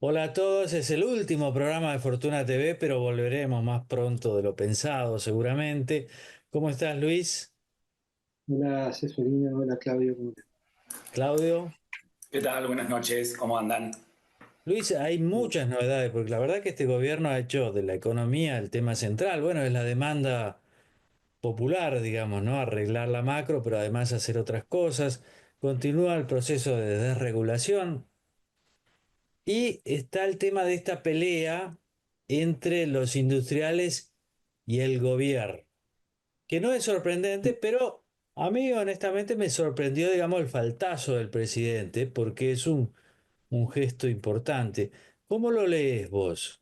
Hola a todos, es el último programa de Fortuna TV, pero volveremos más pronto de lo pensado, seguramente. ¿Cómo estás, Luis? Hola, Ceferina, hola Claudio, ¿cómo estás? Claudio. ¿Qué tal? Buenas noches, ¿cómo andan? Luis, hay muchas novedades, porque la verdad que este gobierno ha hecho de la economía el tema central. Bueno, es la demanda popular, digamos, ¿no? Arreglar la macro, pero además hacer otras cosas. Continúa el proceso de desregulación y está el tema de esta pelea entre los industriales y el gobierno, que no es sorprendente, pero a mí honestamente me sorprendió, digamos, el faltazo del presidente, porque es un gesto importante. ¿Cómo lo lees vos?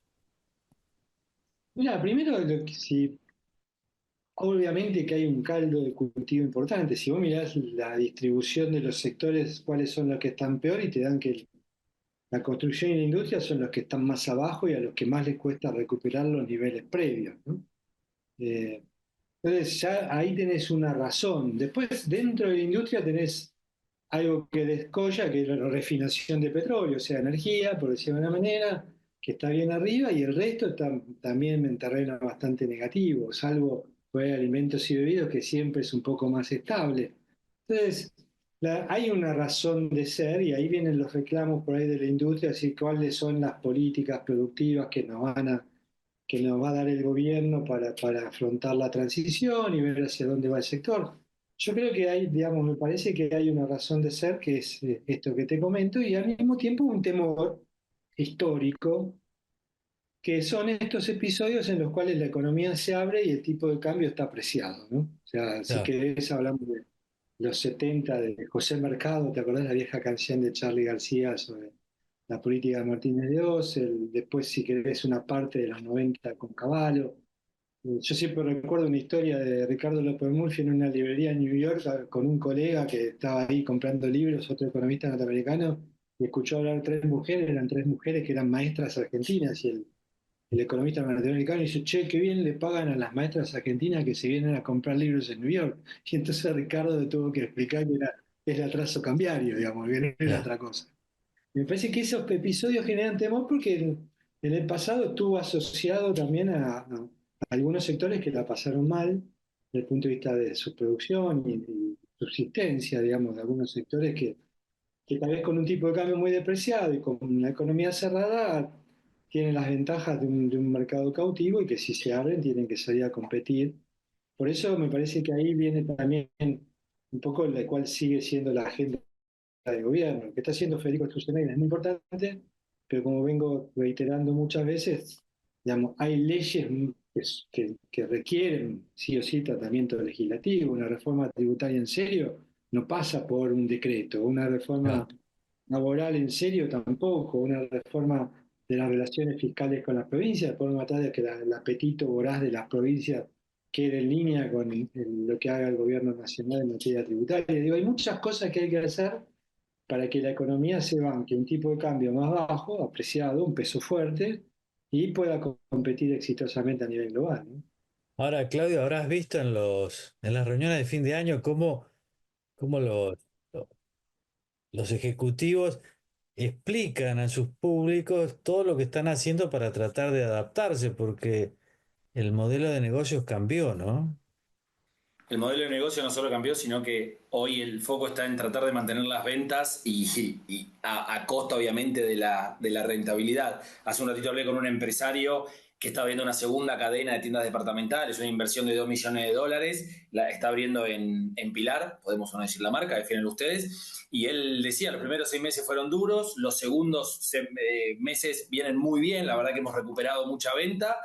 Mira, primero, si, obviamente que hay un caldo de cultivo importante. Si vos mirás la distribución de los sectores, cuáles son los que están peor y te dan que la construcción y la industria son los que están más abajo y a los que más les cuesta recuperar los niveles previos, ¿no? Eh, entonces ya ahí tenés una razón. Después, dentro de la industria tenés algo que descolla, que es la refinación de petróleo, o sea, energía, por decirlo de una manera, que está bien arriba, y el resto está también en terreno bastante negativo, salvo pues, alimentos y bebidas, que siempre es un poco más estable. Entonces, hay una razón de ser, y ahí vienen los reclamos por ahí de la industria, así cuáles son las políticas productivas que nos va a dar el gobierno para afrontar la transición y ver hacia dónde va el sector. Yo creo que hay, digamos, me parece que hay una razón de ser, que es esto que te comento, y al mismo tiempo un temor histórico, que son estos episodios en los cuales la economía se abre y el tipo de cambio está apreciado, ¿no? O sea, si Claro. querés, hablamos de los 70 de José Mercado, ¿te acordás la vieja canción de Charly García sobre la política de Martínez de Oz? Después, si querés, una parte de los 90 con Cavallo. Yo siempre recuerdo una historia de Ricardo López Murphy en una librería en New York con un colega que estaba ahí comprando libros, otro economista norteamericano, y escuchó hablar tres mujeres, eran tres mujeres que eran maestras argentinas, y el economista norteamericano dice, che, qué bien le pagan a las maestras argentinas que se vienen a comprar libros en New York. Y entonces Ricardo le tuvo que explicar que era el atraso cambiario, digamos, que no era Claro. otra cosa. Me parece que esos episodios generan temor porque en el pasado estuvo asociado también a algunos sectores que la pasaron mal desde el punto de vista de su producción y subsistencia, digamos, de algunos sectores que tal vez con un tipo de cambio muy depreciado y con una economía cerrada tienen las ventajas de un mercado cautivo y que si se abren tienen que salir a competir. Por eso me parece que ahí viene también un poco la cual sigue siendo la agenda de gobierno. Lo que está haciendo Federico Sturzenegger es muy importante, pero como vengo reiterando muchas veces, digamos, hay leyes que requieren sí o sí tratamiento legislativo. Una reforma tributaria en serio no pasa por un decreto, una reforma Claro. laboral en serio tampoco, una reforma de las relaciones fiscales con las provincias, por una de que el apetito voraz de las provincias quede en línea con lo que haga el gobierno nacional en materia tributaria. Digo, hay muchas cosas que hay que hacer para que la economía se banque un tipo de cambio más bajo, apreciado, un peso fuerte, y pueda competir exitosamente a nivel global, ¿no? Ahora, Claudio, habrás visto en las reuniones de fin de año cómo los ejecutivos explican a sus públicos todo lo que están haciendo para tratar de adaptarse, porque el modelo de negocios cambió, ¿no? El modelo de negocio no solo cambió, sino que hoy el foco está en tratar de mantener las ventas y a costa, obviamente, de la rentabilidad. Hace un ratito hablé con un empresario que está abriendo una segunda cadena de tiendas departamentales, una inversión de $2 millones, la está abriendo en Pilar, podemos no decir la marca, definen ustedes, y él decía, los primeros 6 meses fueron duros, los segundos meses vienen muy bien, la verdad que hemos recuperado mucha venta,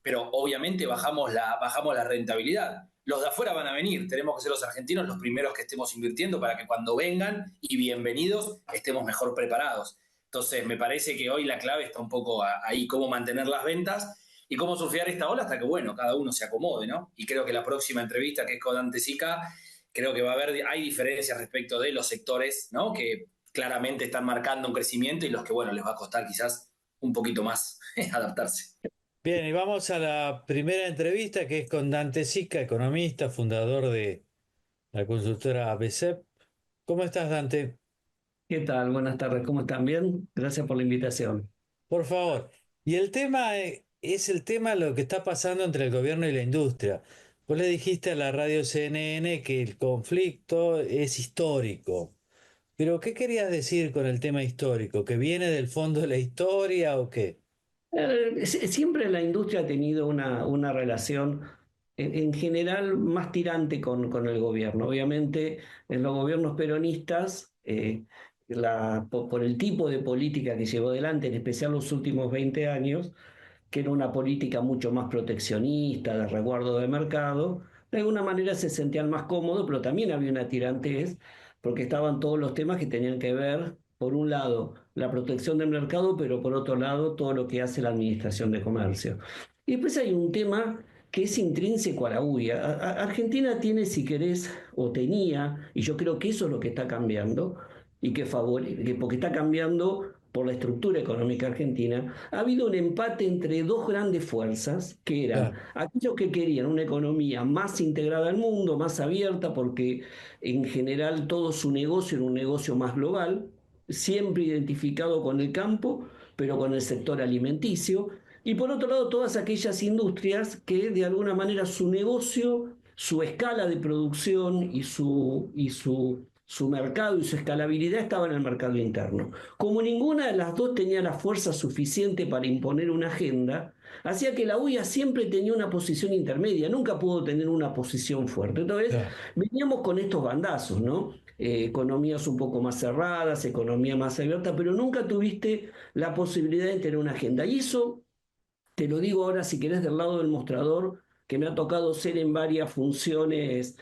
pero obviamente bajamos la rentabilidad. Los de afuera van a venir, tenemos que ser los argentinos los primeros que estemos invirtiendo para que cuando vengan y bienvenidos estemos mejor preparados. Entonces me parece que hoy la clave está un poco ahí, cómo mantener las ventas y cómo surfear esta ola hasta que, bueno, cada uno se acomode, ¿no? Y creo que la próxima entrevista, que es con Dante Sica, creo que va a haber, hay diferencias respecto de los sectores, ¿no? Que claramente están marcando un crecimiento y los que, bueno, les va a costar quizás un poquito más adaptarse. Bien, y vamos a la primera entrevista que es con Dante Sica, economista, fundador de la consultora ABCEP. ¿Cómo estás, Dante? ¿Qué tal? Buenas tardes, ¿cómo están? ¿Bien? Gracias por la invitación. Por favor. Y el tema es el tema lo que está pasando entre el gobierno y la industria. Vos le dijiste a la radio CNN que el conflicto es histórico. Pero ¿qué querías decir con el tema histórico? ¿Que viene del fondo de la historia o qué? Siempre la industria ha tenido una relación en general más tirante con el gobierno. Obviamente, en los gobiernos peronistas, por el tipo de política que llevó adelante, en especial los últimos 20 años, que era una política mucho más proteccionista, de resguardo de mercado, de alguna manera se sentían más cómodos, pero también había una tirantez, porque estaban todos los temas que tenían que ver, por un lado, la protección del mercado, pero por otro lado, todo lo que hace la Administración de Comercio. Y después hay un tema que es intrínseco a la UIA. Argentina tiene, si querés, o tenía, y yo creo que eso es lo que está cambiando, y porque está cambiando por la estructura económica argentina, ha habido un empate entre dos grandes fuerzas, que eran Claro, aquellos que querían una economía más integrada al mundo, más abierta, porque en general todo su negocio era un negocio más global, siempre identificado con el campo, pero con el sector alimenticio, y por otro lado todas aquellas industrias que de alguna manera su negocio, su escala de producción su mercado y su escalabilidad estaba en el mercado interno. Como ninguna de las dos tenía la fuerza suficiente para imponer una agenda, hacía que la UIA siempre tenía una posición intermedia, nunca pudo tener una posición fuerte. Entonces, claro. veníamos con estos bandazos, ¿no? Economías un poco más cerradas, economía más abierta, pero nunca tuviste la posibilidad de tener una agenda. Y eso, te lo digo ahora si querés del lado del mostrador, que me ha tocado ser en varias funciones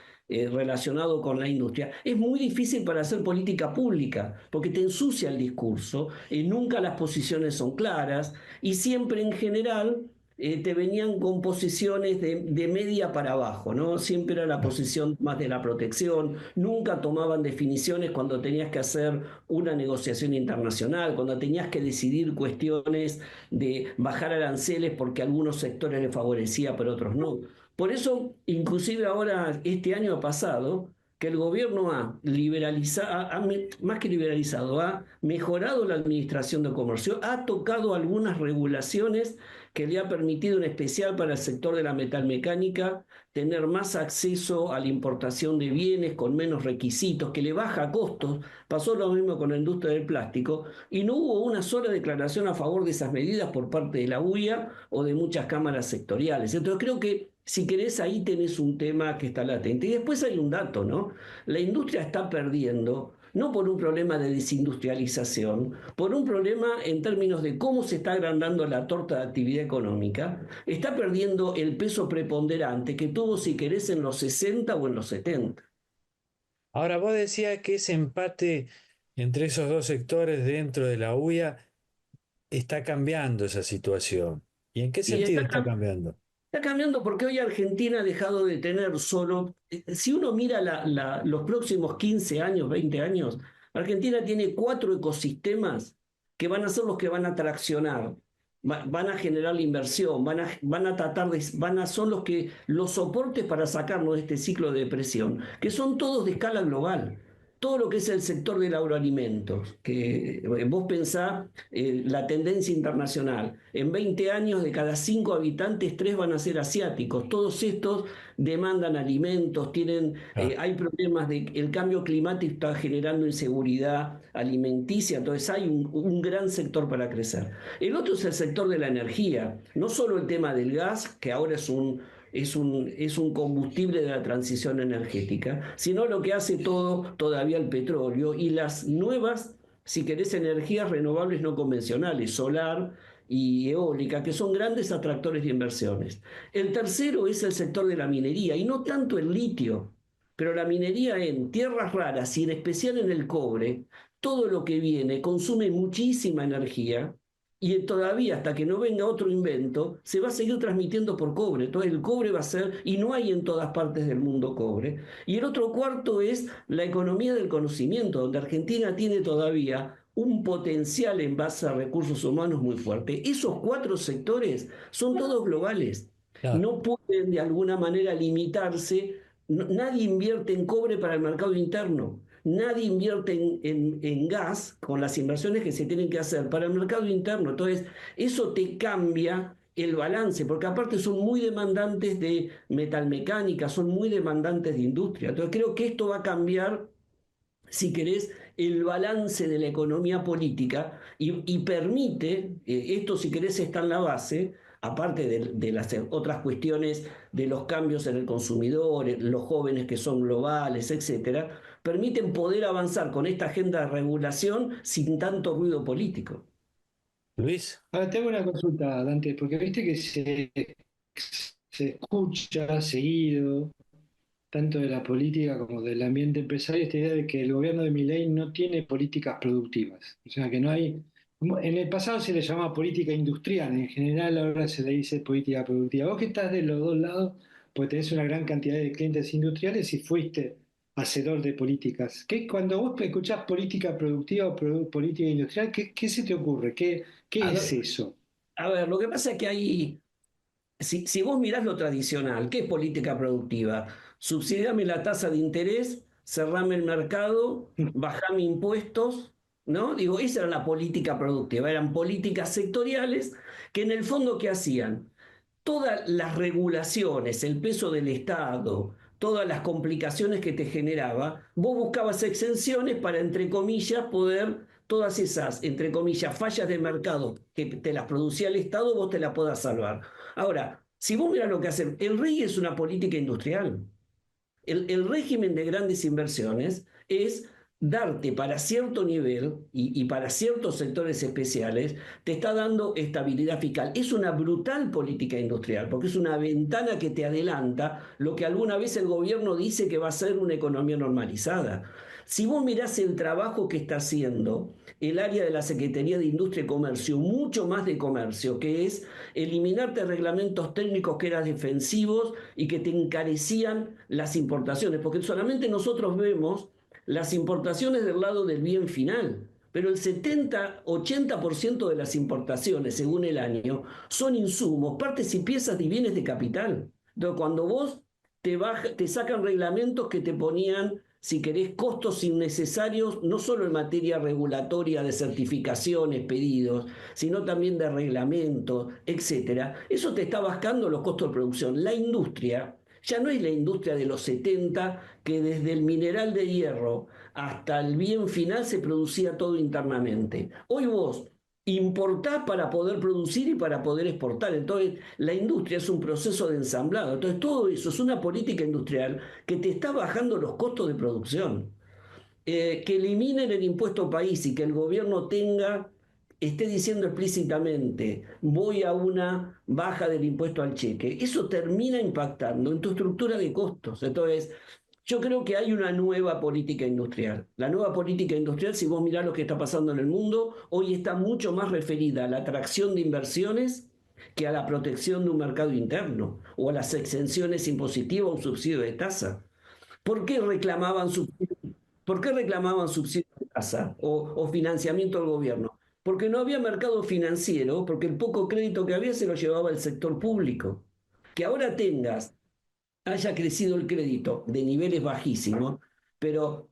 relacionado con la industria. Es muy difícil para hacer política pública, porque te ensucia el discurso, nunca las posiciones son claras y siempre en general te venían con posiciones de media para abajo, ¿no? Siempre era la posición más de la protección, nunca tomaban definiciones cuando tenías que hacer una negociación internacional, cuando tenías que decidir cuestiones de bajar aranceles porque a algunos sectores les favorecía, pero otros no. Por eso, inclusive ahora, este año ha pasado, que el gobierno ha liberalizado, más que liberalizado, ha mejorado la administración de comercio, ha tocado algunas regulaciones que le ha permitido, en especial para el sector de la metalmecánica, tener más acceso a la importación de bienes con menos requisitos, que le baja costos. Pasó lo mismo con la industria del plástico y no hubo una sola declaración a favor de esas medidas por parte de la UIA o de muchas cámaras sectoriales. Entonces creo que si querés ahí tenés un tema que está latente. Y después hay un dato, ¿no? La industria está perdiendo, no por un problema de desindustrialización, por un problema en términos de cómo se está agrandando la torta de actividad económica, está perdiendo el peso preponderante que tuvo, si querés, en los 60 o en los 70. Ahora, vos decías que ese empate entre esos dos sectores dentro de la UIA está cambiando esa situación. ¿Y en qué Y sentido está cambiando? está cambiando porque hoy Argentina ha dejado de tener solo, si uno mira los próximos 15 años, 20 años, Argentina tiene cuatro ecosistemas que van a ser los que van a traccionar, van a generar la inversión, van a tratar de, son los soportes para sacarnos de este ciclo de depresión, que son todos de escala global. Todo lo que es el sector del agroalimentos, que vos pensás la tendencia internacional. En 20 años, de cada 5 habitantes, 3 van a ser asiáticos. Todos estos demandan alimentos, Ah, hay problemas el cambio climático está generando inseguridad alimenticia, entonces hay un gran sector para crecer. El otro es el sector de la energía, no solo el tema del gas, que ahora es un combustible de la transición energética, sino lo que hace todo todavía el petróleo y las nuevas, si querés, energías renovables no convencionales, solar y eólica, que son grandes atractores de inversiones. El tercero es el sector de la minería, y no tanto el litio, pero la minería en tierras raras y en especial en el cobre, todo lo que viene consume muchísima energía y todavía hasta que no venga otro invento, se va a seguir transmitiendo por cobre. Entonces el cobre va a ser, y no hay en todas partes del mundo cobre. Y el otro cuarto es la economía del conocimiento, donde Argentina tiene todavía un potencial en base a recursos humanos muy fuerte. Esos cuatro sectores son todos globales. claro. No pueden de alguna manera limitarse. Nadie invierte en cobre para el mercado interno. nadie invierte en gas con las inversiones que se tienen que hacer para el mercado interno. Entonces, eso te cambia el balance, porque aparte son muy demandantes de metalmecánica, son muy demandantes de industria. Entonces, creo que esto va a cambiar, si querés, el balance de la economía política y permite, esto si querés está en la base, aparte de las otras cuestiones de los cambios en el consumidor, los jóvenes que son globales, etcétera, permiten poder avanzar con esta agenda de regulación sin tanto ruido político. Luis, Ahora tengo una consulta, Dante, porque viste que se escucha seguido, tanto de la política como del ambiente empresario, esta idea de que el gobierno de Milei no tiene políticas productivas. O sea, que no hay. En el pasado se le llamaba política industrial, en general ahora se le dice política productiva. Vos que estás de los dos lados, pues tenés una gran cantidad de clientes industriales y fuiste hacedor de políticas. Cuando vos escuchás política productiva o política industrial, ¿qué se te ocurre? ¿Qué A es ver, eso? a ver, lo que pasa es que hay, si vos mirás lo tradicional, ¿qué es política productiva? Subsidiame la tasa de interés, cerrame el mercado, bajame impuestos, ¿no? Digo, esa era la política productiva, eran políticas sectoriales que en el fondo, ¿qué hacían? Todas las regulaciones, el peso del Estado, todas las complicaciones que te generaba, vos buscabas exenciones para, entre comillas, poder, todas esas, entre comillas, fallas de mercado que te las producía el Estado, vos te las puedas salvar. Ahora, si vos mirás lo que hacen, el REI es una política industrial. El régimen de grandes inversiones es darte para cierto nivel y para ciertos sectores especiales, te está dando estabilidad fiscal. Es una brutal política industrial, porque es una ventana que te adelanta lo que alguna vez el gobierno dice que va a ser una economía normalizada. Si vos mirás el trabajo que está haciendo el área de la Secretaría de Industria y Comercio, mucho más de comercio, que es eliminarte reglamentos técnicos que eran defensivos y que te encarecían las importaciones, porque solamente nosotros vemos las importaciones del lado del bien final, pero el 70-80% de las importaciones, según el año, son insumos, partes y piezas de bienes de capital. Entonces, cuando vos te sacan reglamentos que te ponían, si querés, costos innecesarios, no solo en materia regulatoria de certificaciones, pedidos, sino también de reglamentos, etcétera, eso te está bajando los costos de producción. La industria ya no es la industria de los 70, que desde el mineral de hierro hasta el bien final se producía todo internamente. Hoy vos importás para poder producir y para poder exportar. Entonces, la industria es un proceso de ensamblado. Entonces, todo eso es una política industrial que te está bajando los costos de producción. Que eliminen el impuesto país y que el gobierno esté diciendo explícitamente, voy a una baja del impuesto al cheque, eso termina impactando en tu estructura de costos. Entonces, yo creo que hay una nueva política industrial. La nueva política industrial, si vos mirás lo que está pasando en el mundo, hoy está mucho más referida a la atracción de inversiones que a la protección de un mercado interno o a las exenciones impositivas o un subsidio de tasa. ¿Por qué reclamaban subsidios? ¿Por qué reclamaban subsidios de tasa o financiamiento del gobierno? Porque no había mercado financiero, porque el poco crédito que había se lo llevaba el sector público. Que ahora haya crecido el crédito de niveles bajísimos, pero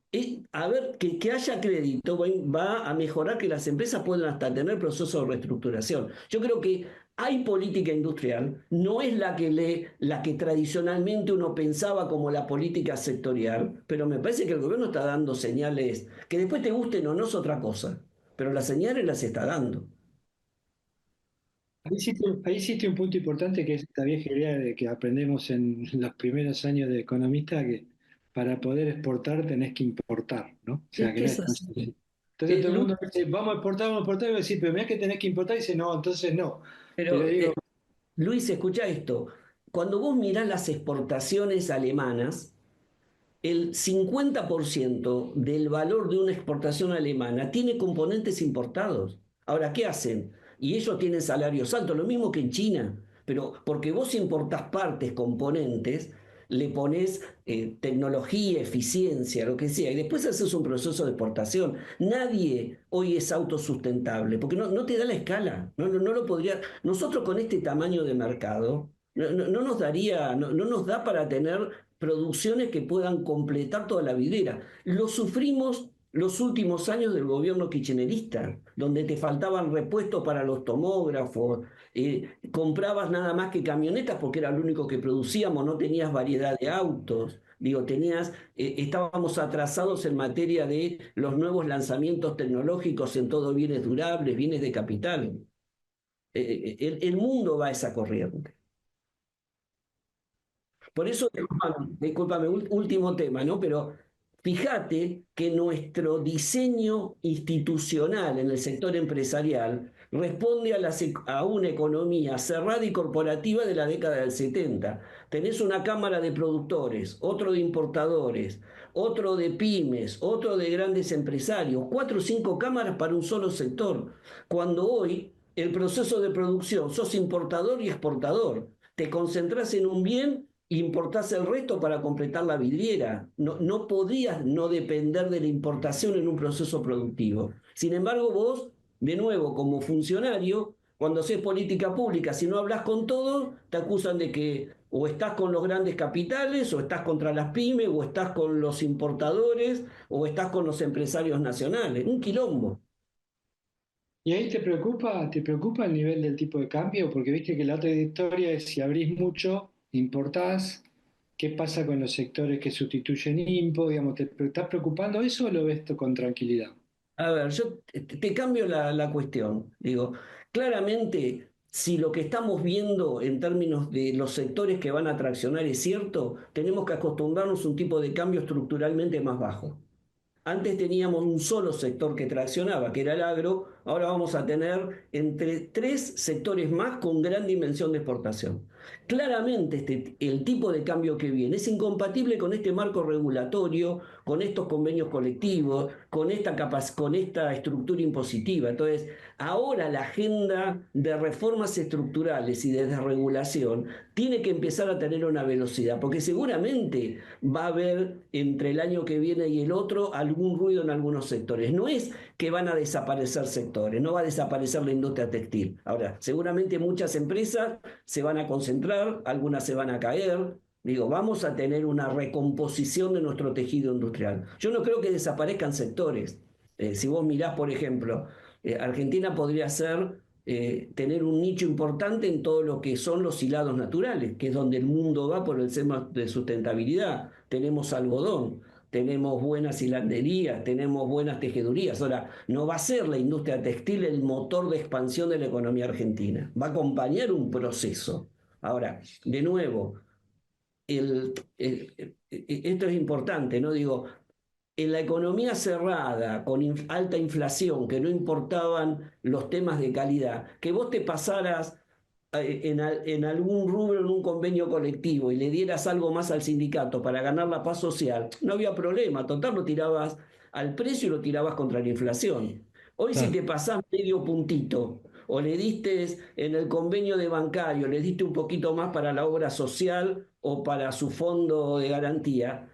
a ver, que haya crédito va a mejorar que las empresas puedan hasta tener procesos de reestructuración. Yo creo que hay política industrial, no es la que tradicionalmente uno pensaba como la política sectorial, pero me parece que el gobierno está dando señales, que después te gusten o no es otra cosa, pero las señales las está dando. Ahí hiciste un punto importante que es esta vieja idea de que aprendemos en los primeros años de economista que para poder exportar tenés que importar, ¿no? O sea Es que que no es es tan así. sencillo. Entonces todo el Lu- mundo dice, vamos a exportar, y vos decís, pero mirá que tenés que importar, y dice, no, entonces no. Pero pero digo, Luis, escucha esto. Cuando vos mirás las exportaciones alemanas, el 50% del valor de una exportación alemana tiene componentes importados. Ahora, ¿qué hacen? Y ellos tienen salarios altos, lo mismo que en China, pero porque vos importás partes, componentes, le pones tecnología, eficiencia, lo que sea, y después haces un proceso de exportación. Nadie hoy es autosustentable, porque no te da la escala, no lo podría. Nosotros con este tamaño de mercado, no nos daría, no nos da para tener producciones que puedan completar toda la vidriera. Lo sufrimos los últimos años del gobierno kirchnerista, donde te faltaban repuestos para los tomógrafos, comprabas nada más que camionetas porque era lo único que producíamos, no tenías variedad de autos. Digo, estábamos atrasados en materia de los nuevos lanzamientos tecnológicos en todo bienes durables, bienes de capital. El mundo va a esa corriente. Por eso, discúlpame, último tema, ¿no? Pero fíjate que nuestro diseño institucional en el sector empresarial responde a una economía cerrada y corporativa de la década del 70. Tenés una cámara de productores, otro de importadores, otro de pymes, otro de grandes empresarios, 4 o 5 cámaras para un solo sector. Cuando hoy el proceso de producción, sos importador y exportador, te concentrás en un bien, importás el resto para completar la vidriera. No podías no depender de la importación en un proceso productivo. Sin embargo, vos, de nuevo, como funcionario, cuando haces política pública, si no hablas con todos, te acusan de que o estás con los grandes capitales, o estás contra las pymes, o estás con los importadores, o estás con los empresarios nacionales. Un quilombo. ¿Y ahí te preocupa el nivel del tipo de cambio? Porque viste que la otra historia es si abrís mucho, importás, ¿qué pasa con los sectores que sustituyen impo? Digamos, ¿te estás preocupando eso o lo ves con tranquilidad? A ver, yo te cambio la cuestión. Digo, claramente, si lo que estamos viendo en términos de los sectores que van a traccionar es cierto, tenemos que acostumbrarnos a un tipo de cambio estructuralmente más bajo. Antes teníamos un solo sector que traccionaba, que era el agro, ahora vamos a tener entre 3 sectores más con gran dimensión de exportación. Claramente el tipo de cambio que viene es incompatible con este marco regulatorio, con estos convenios colectivos, con esta estructura impositiva. Entonces, ahora la agenda de reformas estructurales y de desregulación tiene que empezar a tener una velocidad, porque seguramente va a haber entre el año que viene y el otro algún ruido en algunos sectores. No es que van a desaparecer sectores, no va a desaparecer la industria textil. Ahora, seguramente muchas empresas se van a concentrar, algunas se van a caer. Digo, vamos a tener una recomposición de nuestro tejido industrial. Yo no creo que desaparezcan sectores. Si vos mirás, por ejemplo, Argentina podría tener un nicho importante en todo lo que son los hilados naturales, que es donde el mundo va por el tema de sustentabilidad. Tenemos algodón, tenemos buenas hilanderías, tenemos buenas tejedurías. Ahora, no va a ser la industria textil el motor de expansión de la economía argentina, va a acompañar un proceso. Ahora, de nuevo, esto es importante, ¿no? Digo, en la economía cerrada, con alta inflación, que no importaban los temas de calidad, que vos te pasaras en algún rubro, en un convenio colectivo, y le dieras algo más al sindicato para ganar la paz social, no había problema. Total, lo tirabas al precio y lo tirabas contra la inflación. Hoy, si Claro. te pasás medio puntito, o le diste en el convenio de bancario, le diste un poquito más para la obra social o para su fondo de garantía,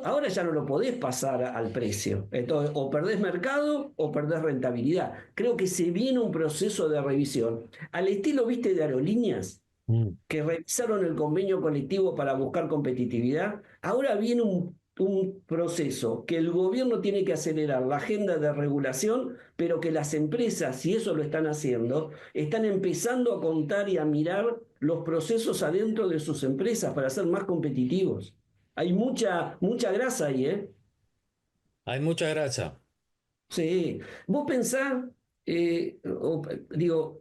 ahora ya no lo podés pasar al precio. Entonces, o perdés mercado o perdés rentabilidad. Creo que se viene un proceso de revisión. Al estilo, viste, de aerolíneas, Mm. que revisaron el convenio colectivo para buscar competitividad. Ahora viene un proceso que el gobierno tiene que acelerar la agenda de regulación, pero que las empresas, si eso lo están haciendo, están empezando a contar y a mirar los procesos adentro de sus empresas para ser más competitivos. Hay mucha grasa ahí, ¿eh? Hay mucha grasa. Sí. Vos pensás, digo,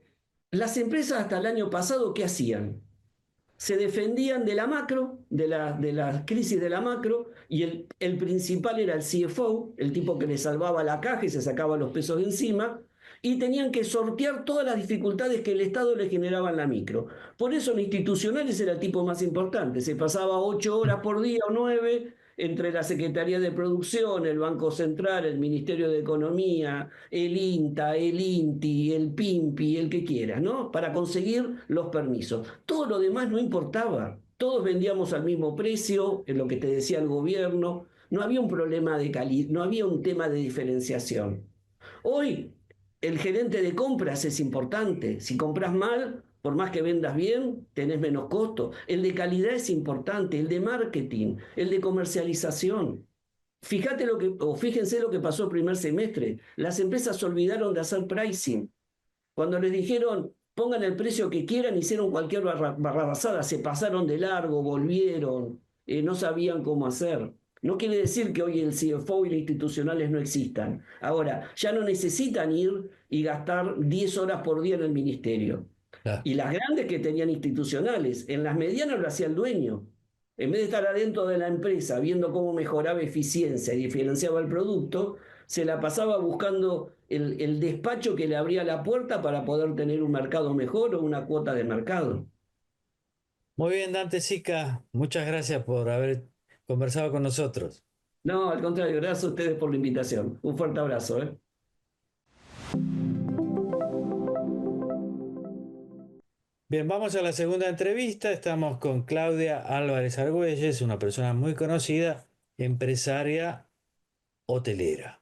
las empresas hasta el año pasado, ¿qué hacían? Se defendían de la macro, de la crisis de la macro, y el principal era el CFO, el tipo que le salvaba la caja y se sacaba los pesos de encima, y tenían que sortear todas las dificultades que el Estado le generaba en la micro. Por eso en institucionales era el tipo más importante, se pasaba 8 horas por día o 9 entre la Secretaría de Producción, el Banco Central, el Ministerio de Economía, el INTA, el INTI, el PIMPI, el que quieras, ¿no? Para conseguir los permisos. Todo lo demás no importaba. Todos vendíamos al mismo precio, en lo que te decía el gobierno. No había un problema de calidad, no había un tema de diferenciación. Hoy, el gerente de compras es importante. Si compras mal, por más que vendas bien, tenés menos costo. El de calidad es importante, el de marketing, el de comercialización. Fíjense lo que pasó el primer semestre. Las empresas se olvidaron de hacer pricing. Cuando les dijeron pongan el precio que quieran, hicieron cualquier barrabasada, se pasaron de largo, volvieron, no sabían cómo hacer. No quiere decir que hoy el CFO y los institucionales no existan. Ahora, ya no necesitan ir y gastar 10 horas por día en el ministerio. Claro. Y las grandes que tenían institucionales, en las medianas lo hacía el dueño. En vez de estar adentro de la empresa viendo cómo mejoraba eficiencia y diferenciaba el producto, se la pasaba buscando el despacho que le abría la puerta para poder tener un mercado mejor o una cuota de mercado. Muy bien, Dante Sica, muchas gracias por haber conversado con nosotros. No, al contrario, gracias a ustedes por la invitación. Un fuerte abrazo, ¿eh? Bien, vamos a la segunda entrevista. Estamos con Claudia Álvarez Argüelles, una persona muy conocida, empresaria hotelera.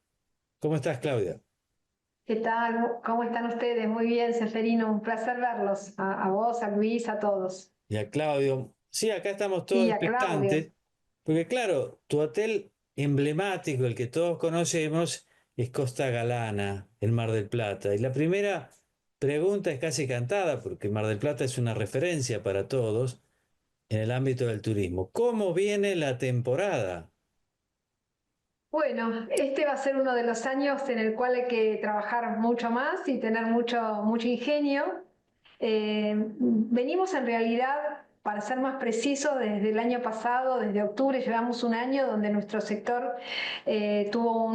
¿Cómo estás, Claudia? ¿Qué tal? ¿Cómo están ustedes? Muy bien, Seferino, un placer verlos. A vos, a Luis, a todos. Y a Claudio. Sí, acá estamos todos Y a Claudio. expectantes, porque claro, tu hotel emblemático, el que todos conocemos, es Costa Galana, en Mar del Plata. Y la primera pregunta es casi cantada, porque Mar del Plata es una referencia para todos en el ámbito del turismo. ¿Cómo viene la temporada? Bueno, este va a ser uno de los años en el cual hay que trabajar mucho más y tener mucho ingenio. Venimos en realidad, para ser más preciso, desde el año pasado, desde octubre, llevamos un año donde nuestro sector tuvo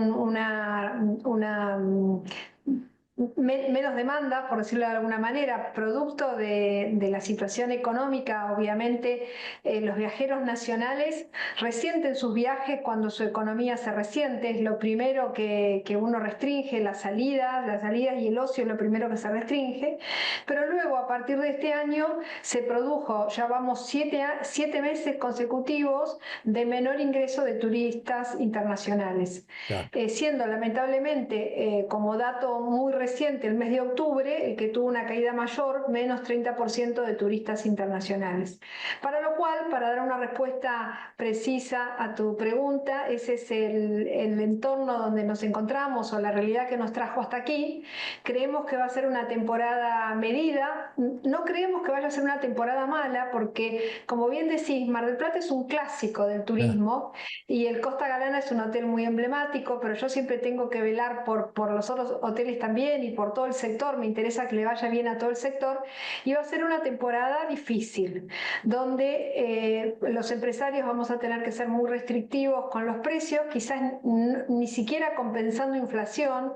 menos demanda, por decirlo de alguna manera, producto de la situación económica. Obviamente, los viajeros nacionales resienten sus viajes cuando su economía se resiente. Es lo primero que uno restringe, las salidas y el ocio es lo primero que se restringe. Pero luego, a partir de este año, se produjo, ya vamos 7 meses consecutivos de menor ingreso de turistas internacionales, Claro. siendo lamentablemente, como dato muy reciente, el mes de octubre, el que tuvo una caída mayor, menos 30% de turistas internacionales. Para lo cual, para dar una respuesta precisa a tu pregunta, ese es el entorno donde nos encontramos o la realidad que nos trajo hasta aquí. Creemos que va a ser una temporada medida, no creemos que vaya a ser una temporada mala, porque, como bien decís, Mar del Plata es un clásico del turismo y el Costa Galana es un hotel muy emblemático, pero yo siempre tengo que velar por los otros hoteles también y por todo el sector. Me interesa que le vaya bien a todo el sector, y va a ser una temporada difícil, donde los empresarios vamos a tener que ser muy restrictivos con los precios, quizás ni siquiera compensando inflación,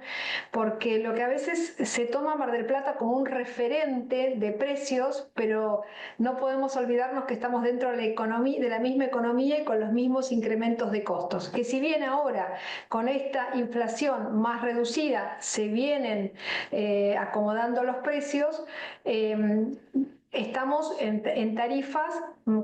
porque lo que a veces se toma Mar del Plata como un referente de precios, pero no podemos olvidarnos que estamos dentro de la economía, de la misma economía, y con los mismos incrementos de costos, que si bien ahora con esta inflación más reducida se vienen acomodando los precios, estamos en tarifas,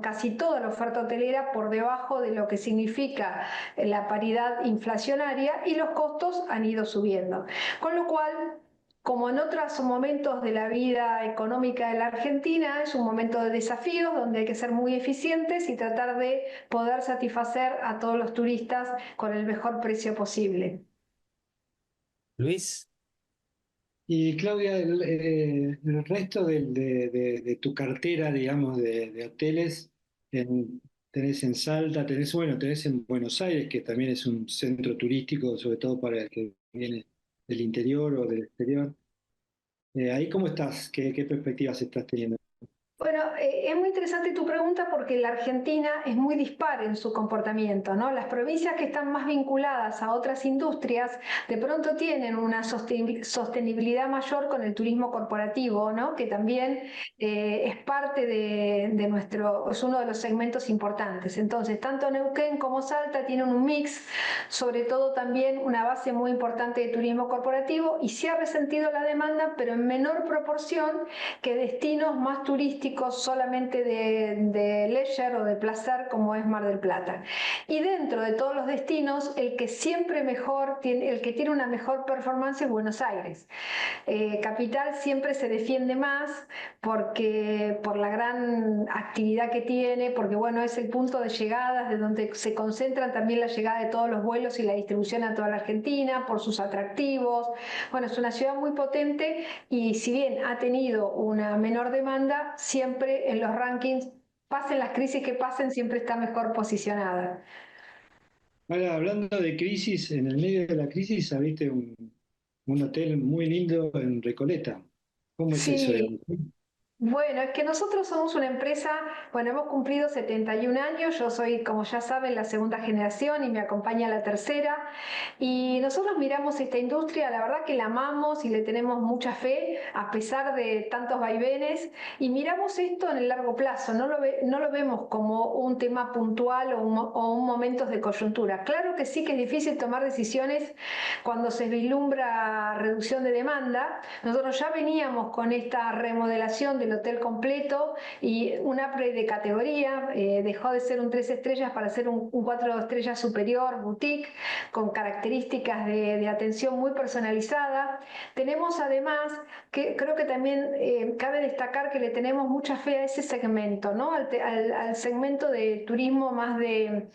casi toda la oferta hotelera, por debajo de lo que significa la paridad inflacionaria, y los costos han ido subiendo. Con lo cual, como en otros momentos de la vida económica de la Argentina, es un momento de desafíos donde hay que ser muy eficientes y tratar de poder satisfacer a todos los turistas con el mejor precio posible. Luis. Y Claudia, el resto de tu cartera, digamos, de hoteles, tenés en Salta, tenés en Buenos Aires, que también es un centro turístico, sobre todo para el que viene del interior o del exterior. ¿Ahí cómo estás? ¿Qué perspectivas estás teniendo? Bueno, es muy interesante tu pregunta, porque la Argentina es muy dispar en su comportamiento, ¿no? Las provincias que están más vinculadas a otras industrias de pronto tienen una sostenibilidad mayor con el turismo corporativo, ¿no? Que también es parte de nuestro, es uno de los segmentos importantes. Entonces, tanto Neuquén como Salta tienen un mix, sobre todo también una base muy importante de turismo corporativo, y se ha resentido la demanda, pero en menor proporción que destinos más turísticos turísticos solamente de leisure o de placer como es Mar del Plata. Y dentro de todos los destinos, el que siempre mejor tiene, el que tiene una mejor performance es Buenos Aires. Capital siempre se defiende más porque por la gran actividad que tiene, porque bueno, es el punto de llegadas de donde se concentran también la llegada de todos los vuelos y la distribución a toda la Argentina, por sus atractivos. Bueno, es una ciudad muy potente y si bien ha tenido una menor demanda, siempre en los rankings, pasen las crisis que pasen, siempre está mejor posicionada. Ahora, hablando de crisis, en el medio de la crisis abriste un hotel muy lindo en Recoleta. ¿Cómo es eso, Sí, digamos? bueno, es que nosotros somos una empresa, bueno, hemos cumplido 71 años, yo soy, como ya saben, la segunda generación y me acompaña la tercera, y nosotros miramos esta industria, la verdad que la amamos y le tenemos mucha fe, a pesar de tantos vaivenes, y miramos esto en el largo plazo, no lo vemos como un tema puntual o un momentos de coyuntura. Claro que sí que es difícil tomar decisiones cuando se vislumbra reducción de demanda. Nosotros ya veníamos con esta remodelación del hotel completo y un upgrade de categoría, dejó de ser un 3 estrellas para ser un 4 estrellas superior, boutique, con características de atención muy personalizada. Tenemos además, que creo que también cabe destacar que le tenemos mucha fe a ese segmento, ¿no? Al segmento de turismo más de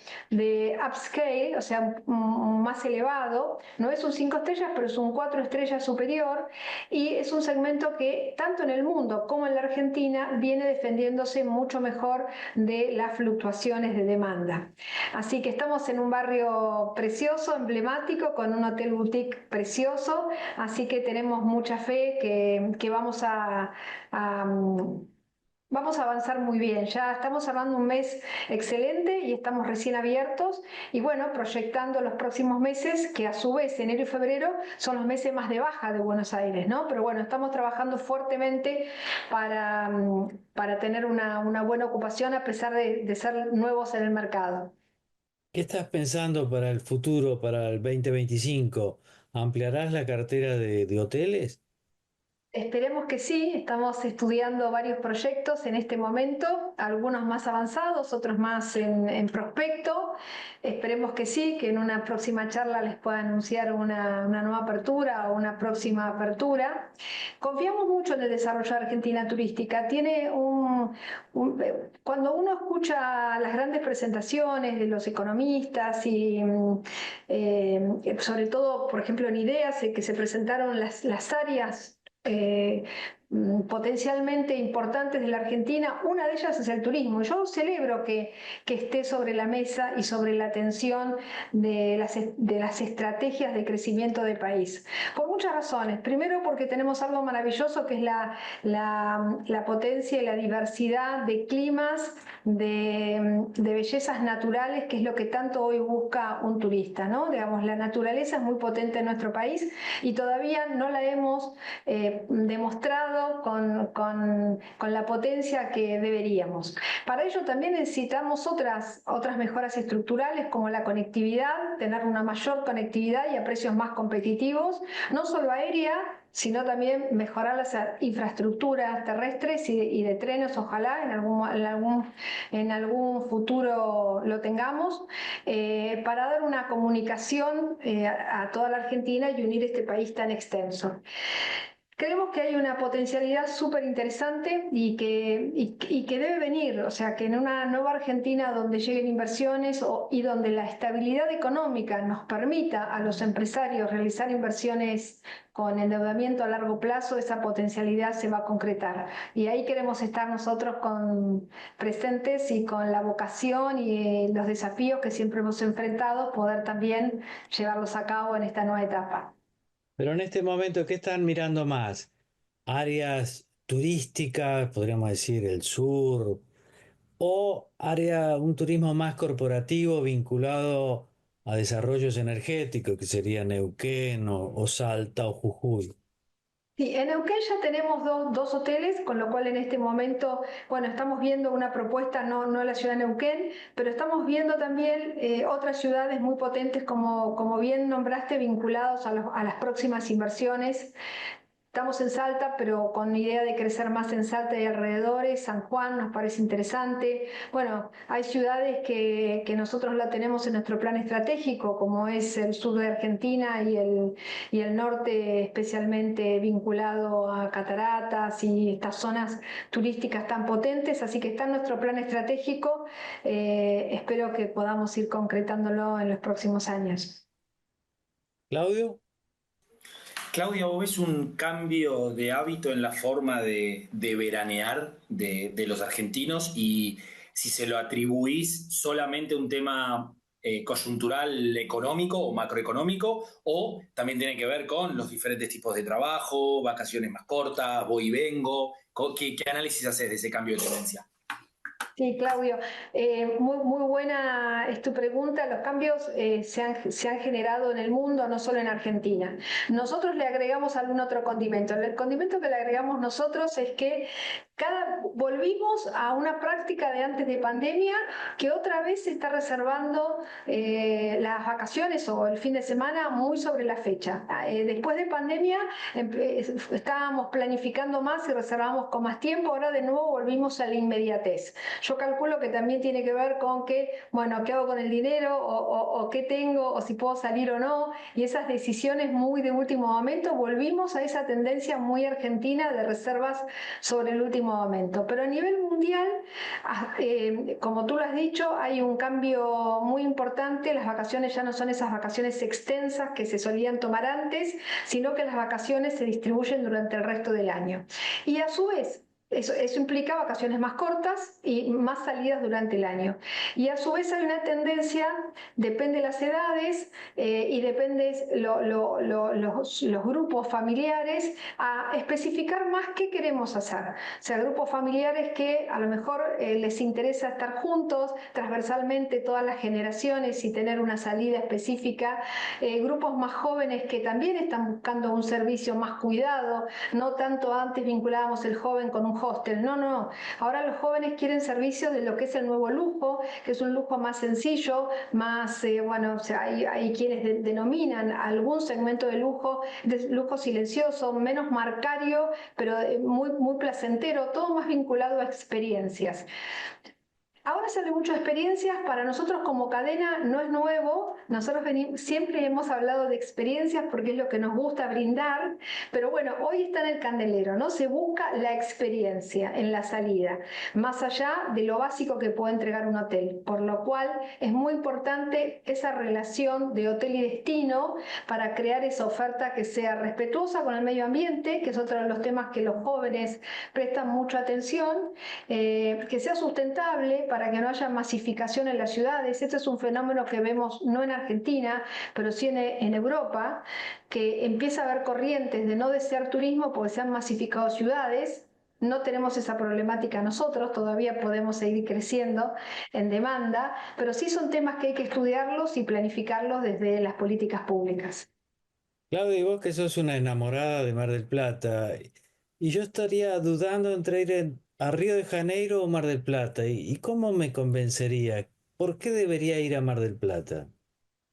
upscale, o sea, más elevado. No es un 5 estrellas, pero es un 4 estrellas superior y es un segmento que tanto en el mundo como en la Argentina viene defendiéndose mucho mejor de las fluctuaciones de demanda. Así que estamos en un barrio precioso, emblemático, con un hotel boutique precioso, así que tenemos mucha fe que a vamos a avanzar muy bien. Ya estamos cerrando un mes excelente y estamos recién abiertos y bueno, proyectando los próximos meses, que a su vez enero y febrero son los meses más de baja de Buenos Aires, ¿no? Pero bueno, estamos trabajando fuertemente para tener una buena ocupación a pesar de ser nuevos en el mercado. ¿Qué estás pensando para el futuro, para el 2025? ¿Ampliarás la cartera de hoteles? Esperemos que sí, estamos estudiando varios proyectos en este momento, algunos más avanzados, otros más en prospecto. Esperemos que sí, que en una próxima charla les pueda anunciar una nueva apertura o una próxima apertura. Confiamos mucho en el desarrollo de Argentina turística. Cuando uno escucha las grandes presentaciones de los economistas y sobre todo, por ejemplo, en Ideas, que se presentaron las áreas potencialmente importantes de la Argentina, una de ellas es el turismo. Yo celebro que esté sobre la mesa y sobre la atención de las estrategias de crecimiento del país. Por muchas razones. Primero porque tenemos algo maravilloso que es la potencia y la diversidad de climas, de bellezas naturales, que es lo que tanto hoy busca un turista, ¿no? Digamos, la naturaleza es muy potente en nuestro país y todavía no la hemos demostrado con la potencia que deberíamos. Para ello también necesitamos otras mejoras estructurales como la conectividad, tener una mayor conectividad y a precios más competitivos, no solo aérea, sino también mejorar las infraestructuras terrestres y de trenes, ojalá en algún futuro lo tengamos, para dar una comunicación a toda la Argentina y unir este país tan extenso. Creemos que hay una potencialidad súper interesante y que debe venir, o sea, que en una nueva Argentina donde lleguen inversiones y donde la estabilidad económica nos permita a los empresarios realizar inversiones con endeudamiento a largo plazo, esa potencialidad se va a concretar. Y ahí queremos estar nosotros presentes y con la vocación y los desafíos que siempre hemos enfrentado, poder también llevarlos a cabo en esta nueva etapa. Pero en este momento, ¿qué están mirando más? ¿Áreas turísticas, podríamos decir el sur, o un turismo más corporativo vinculado a desarrollos energéticos, que sería Neuquén o Salta o Jujuy? Sí, en Neuquén ya tenemos dos hoteles, con lo cual en este momento, bueno, estamos viendo una propuesta, no la ciudad de Neuquén, pero estamos viendo también otras ciudades muy potentes, como bien nombraste, vinculados a las próximas inversiones Estamos en Salta, pero con idea de crecer más en Salta y alrededores. San Juan nos parece interesante. Bueno, hay ciudades que nosotros la tenemos en nuestro plan estratégico, como es el sur de Argentina y el norte, especialmente vinculado a cataratas y estas zonas turísticas tan potentes. Así que está en nuestro plan estratégico. Espero que podamos ir concretándolo en los próximos años. Claudio. Claudia, ¿vos ves un cambio de hábito en la forma de veranear de los argentinos? Y si se lo atribuís solamente a un tema coyuntural económico o macroeconómico, o también tiene que ver con los diferentes tipos de trabajo, vacaciones más cortas, voy y vengo. ¿Qué análisis haces de ese cambio de tendencia? Sí, Claudio, muy buena es tu pregunta. Los cambios se han generado en el mundo, no solo en Argentina. Nosotros le agregamos algún otro condimento. El condimento que le agregamos nosotros es que volvimos a una práctica de antes de pandemia que otra vez se está reservando las vacaciones o el fin de semana muy sobre la fecha. Después de pandemia estábamos planificando más y reservamos con más tiempo, ahora de nuevo volvimos a la inmediatez. Yo calculo que también tiene que ver con que, bueno, ¿qué hago con el dinero? O qué tengo, o si puedo salir o no, y esas decisiones muy de último momento. Volvimos a esa tendencia muy argentina de reservas sobre el último momento. Pero a nivel mundial, como tú lo has dicho, hay un cambio muy importante. Las vacaciones ya no son esas vacaciones extensas que se solían tomar antes, sino que las vacaciones se distribuyen durante el resto del año. Y a su vez, eso implica vacaciones más cortas y más salidas durante el año. Y a su vez hay una tendencia, depende de las edades y depende los grupos familiares, a especificar más qué queremos hacer. O sea, grupos familiares que a lo mejor les interesa estar juntos, transversalmente todas las generaciones y tener una salida específica. Grupos más jóvenes que también están buscando un servicio más cuidado, no tanto antes vinculábamos el joven con un hostel, no. Ahora los jóvenes quieren servicios de lo que es el nuevo lujo, que es un lujo más sencillo, más, bueno, o sea, hay quienes denominan algún segmento de lujo silencioso, menos marcario, pero muy placentero, todo más vinculado a experiencias. Ahora se habla mucho de experiencias, para nosotros como cadena no es nuevo, nosotros siempre hemos hablado de experiencias porque es lo que nos gusta brindar, pero bueno, hoy está en el candelero, ¿no? Se busca la experiencia en la salida, más allá de lo básico que puede entregar un hotel, por lo cual es muy importante esa relación de hotel y destino para crear esa oferta que sea respetuosa con el medio ambiente, que es otro de los temas que los jóvenes prestan mucha atención, que sea sustentable para que no haya masificación en las ciudades. Este es un fenómeno que vemos no en Argentina, pero sí en Europa, que empieza a haber corrientes de no desear turismo porque se han masificado ciudades. No tenemos esa problemática nosotros, todavía podemos seguir creciendo en demanda, pero sí son temas que hay que estudiarlos y planificarlos desde las políticas públicas. Claudia, y vos que sos una enamorada de Mar del Plata, y yo estaría dudando entre ir a Río de Janeiro o Mar del Plata, y cómo me convencería? ¿Por qué debería ir a Mar del Plata?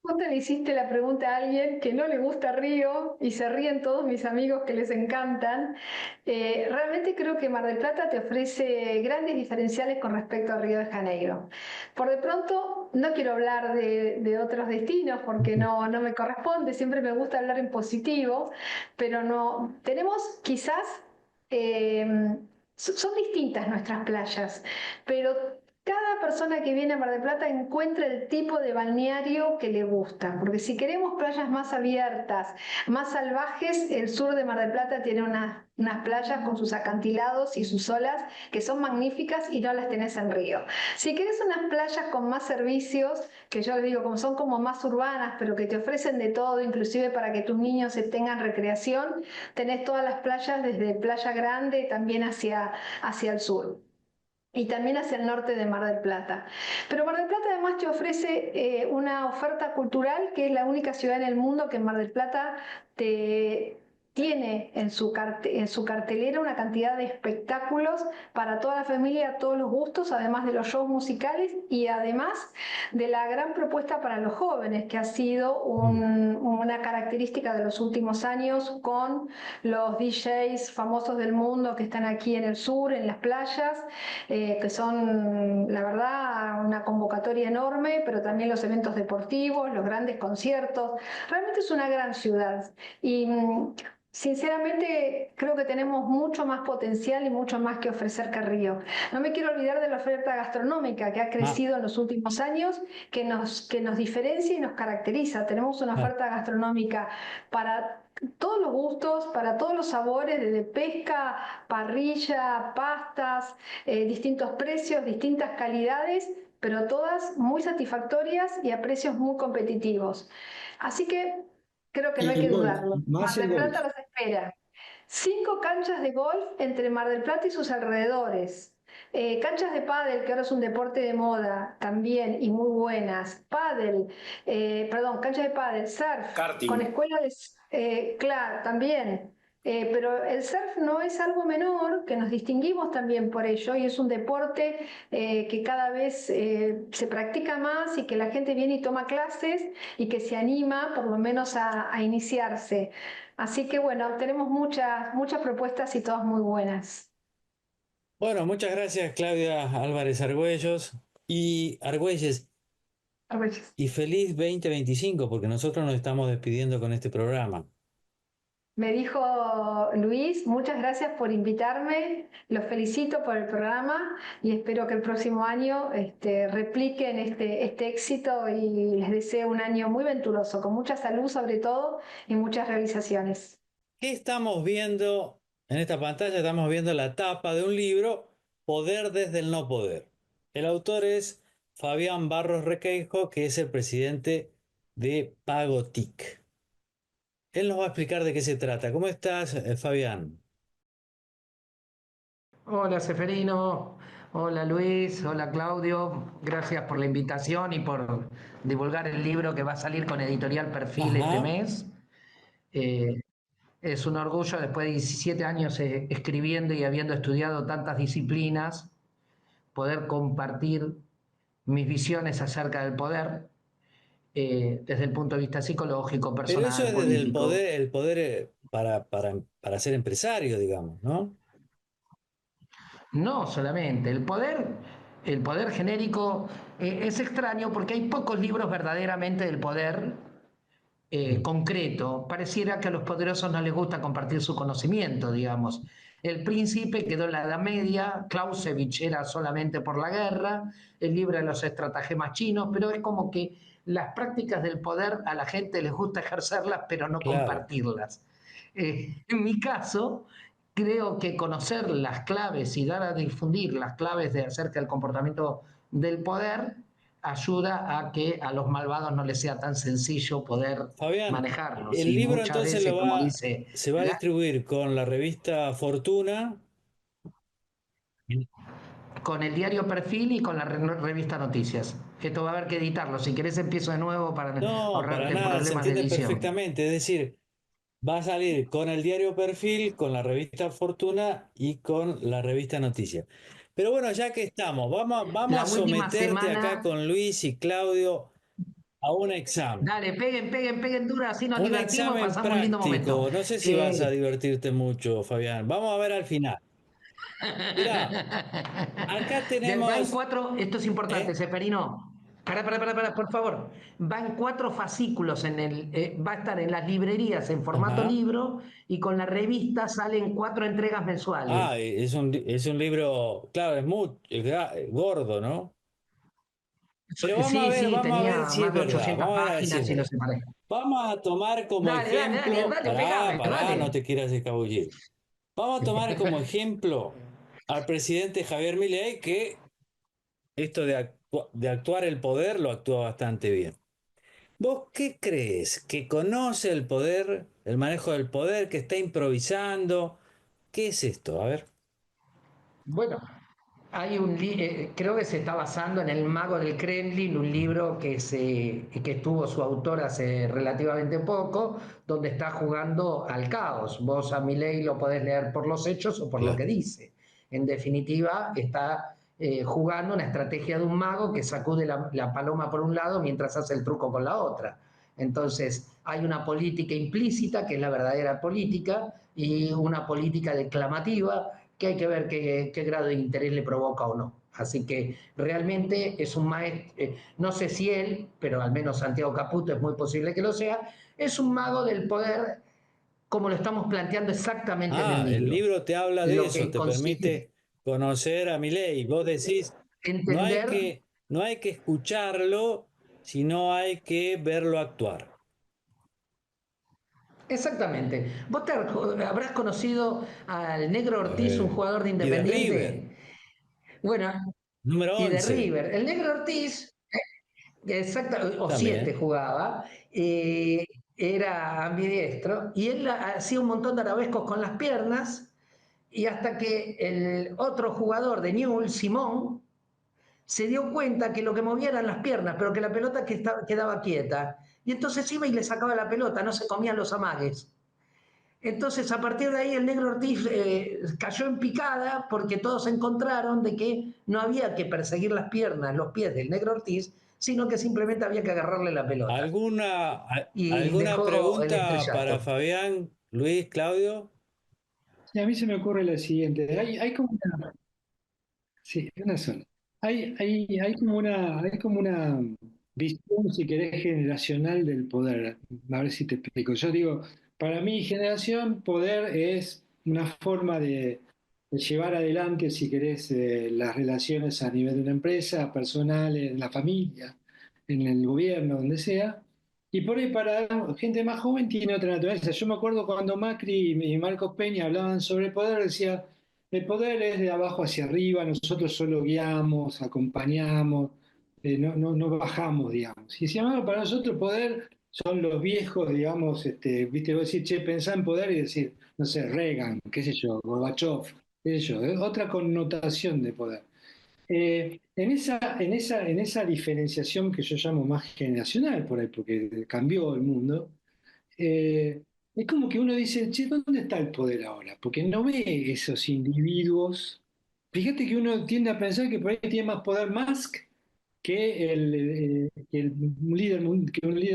Vos te le hiciste la pregunta a alguien que no le gusta Río y se ríen todos mis amigos que les encantan. Realmente creo que Mar del Plata te ofrece grandes diferenciales con respecto a Río de Janeiro. Por de pronto, no quiero hablar de otros destinos porque no me corresponde, siempre me gusta hablar en positivo, pero no, tenemos quizás, eh, son distintas nuestras playas, pero cada persona que viene a Mar del Plata encuentra el tipo de balneario que le gusta, porque si queremos playas más abiertas, más salvajes, el sur de Mar del Plata tiene unas playas con sus acantilados y sus olas que son magníficas y no las tenés en Río. Si querés unas playas con más servicios, que yo les digo, como son como más urbanas, pero que te ofrecen de todo, inclusive para que tus niños tengan recreación, tenés todas las playas desde Playa Grande también hacia el sur y también hacia el norte de Mar del Plata. Pero Mar del Plata además te ofrece una oferta cultural que es la única ciudad en el mundo que en Mar del Plata te tiene en su cartelera una cantidad de espectáculos para toda la familia, a todos los gustos, además de los shows musicales y además de la gran propuesta para los jóvenes, que ha sido una característica de los últimos años con los DJs famosos del mundo que están aquí en el sur, en las playas, que son, la verdad, una convocatoria enorme, pero también los eventos deportivos, los grandes conciertos. Realmente es una gran ciudad y sinceramente, creo que tenemos mucho más potencial y mucho más que ofrecer que Río. No me quiero olvidar de la oferta gastronómica que ha crecido en los últimos años, que nos diferencia y nos caracteriza. Tenemos una oferta gastronómica para todos los gustos, para todos los sabores, desde pesca, parrilla, pastas, distintos precios, distintas calidades, pero todas muy satisfactorias y a precios muy competitivos. Así que creo que no hay El que golf, dudarlo. Mar más el del golf. Plata los espera. 5 canchas de golf entre Mar del Plata y sus alrededores. Canchas de pádel, que ahora es un deporte de moda también y muy buenas. Pádel, perdón, canchas de pádel, surf, con Karting. escuela de... claro, también. Pero el surf no es algo menor, que nos distinguimos también por ello y es un deporte que cada vez se practica más y que la gente viene y toma clases y que se anima por lo menos a iniciarse. Así que bueno, tenemos muchas propuestas y todas muy buenas. Bueno, muchas gracias Claudia Álvarez Argüelles, y feliz 2025 porque nosotros nos estamos despidiendo con este programa. Me dijo Luis, muchas gracias por invitarme, los felicito por el programa y espero que el próximo año repliquen este éxito y les deseo un año muy venturoso, con mucha salud sobre todo y muchas realizaciones. ¿Qué estamos viendo en esta pantalla? Estamos viendo la tapa de un libro, Poder desde el no poder. El autor es Fabián Barros Requeijo, que es el presidente de Pagotic. Él nos va a explicar de qué se trata. ¿Cómo estás, Fabián? Hola Seferino, hola Luis, hola Claudio, gracias por la invitación y por divulgar el libro que va a salir con Editorial Perfil este Ajá. mes. Eh, es un orgullo después de 17 años escribiendo y habiendo estudiado tantas disciplinas, poder compartir mis visiones acerca del poder desde el punto de vista psicológico, Pero eso personal, es desde político. el poder para ser empresario, digamos, ¿no? No solamente, el poder genérico es extraño porque hay pocos libros verdaderamente del poder concreto. Pareciera que a los poderosos no les gusta compartir su conocimiento, digamos. El príncipe quedó en la Edad Media, Clausewitz era solamente por la guerra, el libro de los estratagemas chinos, pero es como que las prácticas del poder a la gente les gusta ejercerlas, pero no Claro. compartirlas. En mi caso, creo que conocer las claves y dar a difundir las claves de acerca del comportamiento del poder ayuda a que a los malvados no les sea tan sencillo poder Fabián, manejarlos. el Y libro muchas entonces veces, como dice, se va a distribuir con la revista Fortuna. con el diario Perfil y con la revista Noticias. Esto va a haber que editarlo. Si querés empiezo de nuevo para No, para ahorrarte nada, se problemas de entiende edición. perfectamente. Es decir, va a salir con el diario Perfil, con la revista Fortuna y con la revista Noticias. Pero bueno, ya que estamos, vamos La a última someterte acá semana, con Luis y Claudio a un examen. dale, peguen duro, así nos Un divertimos, examen pasamos un lindo momento. práctico. No sé si vas a Eh, divertirte mucho, Fabián. Vamos a ver al final. Mirá, acá Va en tenemos... cuatro, esto es importante, ¿eh? Seferino. Por favor. Va en 4 fascículos, va a estar en las librerías en formato Ajá. libro y con la revista salen 4 entregas mensuales. Ah, es un libro, claro, gordo, ¿no? Pero Sí, sí, vamos a ver tenía si es más de verdad, 800 vamos a ver si es páginas y lo verdad. separé. Vamos a tomar como ejemplo, Pegame, no dale. te quieras escabullir. Vamos a tomar como ejemplo al presidente Javier Milei, que esto de actuar el poder lo actúa bastante bien. ¿Vos qué crees? ¿Que conoce el poder, el manejo del poder, que está improvisando? ¿Qué es esto? A ver. Bueno, Creo que se está basando en El Mago del Kremlin, un libro que estuvo su autor hace relativamente poco, donde está jugando al caos. Vos a Milei lo podés leer por los hechos o por lo que Claro. dice. En definitiva, está jugando una estrategia de un mago que sacude la paloma por un lado mientras hace el truco con la otra. Entonces, hay una política implícita, que es la verdadera política, y una política declamativa, que hay que ver qué grado de interés le provoca o no. Así que realmente es un maestro, no sé si él, pero al menos Santiago Caputo es muy posible que lo sea, es un mago del poder como lo estamos planteando exactamente en el Ah, el libro. libro te habla de Lo eso, que te consiste permite conocer a Milei. Vos decís, en no hay entender que, no hay que escucharlo, sino hay que verlo actuar. exactamente. Vos habrás conocido al Negro Ortiz, un jugador de Y de River, Independiente. Bueno, número y de 11 River. El Negro Ortiz, exacto, o 7 también. jugaba, era ambidiestro, y él hacía un montón de arabescos con las piernas, y hasta que el otro jugador de Newell's, Simón, se dio cuenta que lo que movía eran las piernas, pero que la pelota quedaba quieta. Y entonces iba y le sacaba la pelota, no se comían los amagues. Entonces, a partir de ahí, el Negro Ortiz cayó en picada porque todos encontraron de que no había que perseguir las piernas, los pies del Negro Ortiz, sino que simplemente había que agarrarle la pelota. Y ¿Alguna dejó el pregunta para estrellato. Fabián, Luis, Claudio? Y a mí se me ocurre lo siguiente, hay como una, sí, una sola. Hay como una visión, si querés, generacional del poder. A ver si te explico. Yo digo, para mi generación, poder es una forma de llevar adelante, si querés, las relaciones a nivel de una empresa, personal, en la familia, en el gobierno, donde sea. Y por ahí para gente más joven tiene otra naturaleza. Yo me acuerdo cuando Macri y Marcos Peña hablaban sobre poder, decía, el poder es de abajo hacia arriba, nosotros solo guiamos, acompañamos, no bajamos, digamos. Y si para nosotros poder son los viejos, digamos, viste, vos decís, che, pensá en poder y decir, no sé, Reagan, qué sé yo, Gorbachev, qué sé yo, otra connotación de poder. En esa diferenciación que yo llamo más generacional por ahí, porque cambió el mundo, es como que uno dice, che, ¿dónde está el poder ahora? Porque no ve esos individuos. Fíjate que uno tiende a pensar que por ahí tiene más poder Musk que un líder